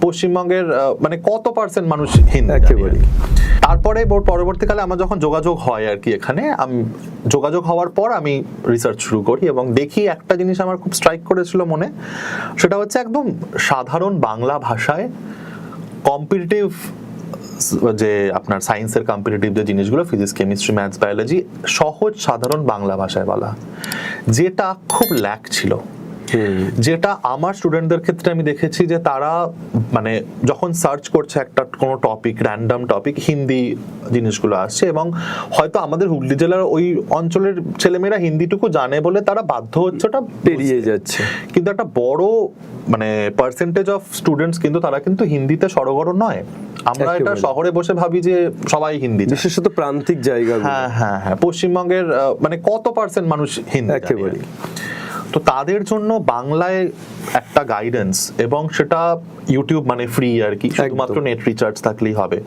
পশ্চিমবঙ্গের মানে কত পার্সেন্ট মানুষ হিন্দি একেবারে। জানে? তারপরে পরবর্তীকালে আমার যখন যোগাযোগ হয় আর কি, এখানে আমি যোগাযোগ হওয়ার পর আমি রিসার্চ শুরু করি এবং দেখি একটা জিনিস আমার খুব স্ট্রাইক করেছিল মনে, সেটা হচ্ছে একদম সাধারণ বাংলা ভাষায় কম্পিটিটিভ যে আপনার সায়েন্সের কম্পিটিটিভ যে জিনিসগুলো, ফিজিক্স, কেমিস্ট্রি, ম্যাথস, বায়োলজি, সহজ সাধারণ বাংলা ভাষায় বলা, যেটা খুব ল্যাক ছিল। যেটা আমার স্টুডেন্টদের ক্ষেত্রে আমি দেখেছি যে তারা মানে যখন সার্চ করছে একটা কোনো টপিক, র্যান্ডম টপিক, হিন্দি জিনিসগুলো আসছে এবং হয়তো আমাদের হুগলি জেলার ওই অঞ্চলের ছেলেমেয়েরা হিন্দিটুকু জানে বলে তারা বাধ্য হচ্ছে ওটা পেরিয়ে যাচ্ছে। কিন্তু একটা বড় মানে পার্সেন্টেজ অফ স্টুডেন্টস কিন্তু তারা কিন্তু হিন্দিতে সড়গড় নয়। আমরা এটা একেবারে। শহরে বসে ভাবি যে সবাই হিন্দি জানে। বিশেষত প্রান্তিক জায়গাগুলো। হ্যাঁ, পশ্চিমবঙ্গের মানে কত পার্সেন্ট মানুষ হিন্দি জানে? একেবারে। তো তাদের জন্য বাংলায় একটা গাইডেন্স, এবং সেটা ইউটিউব মানে ফ্রি আর কি, শুধুমাত্র নেট রিচার্জ থাকলেই হবে।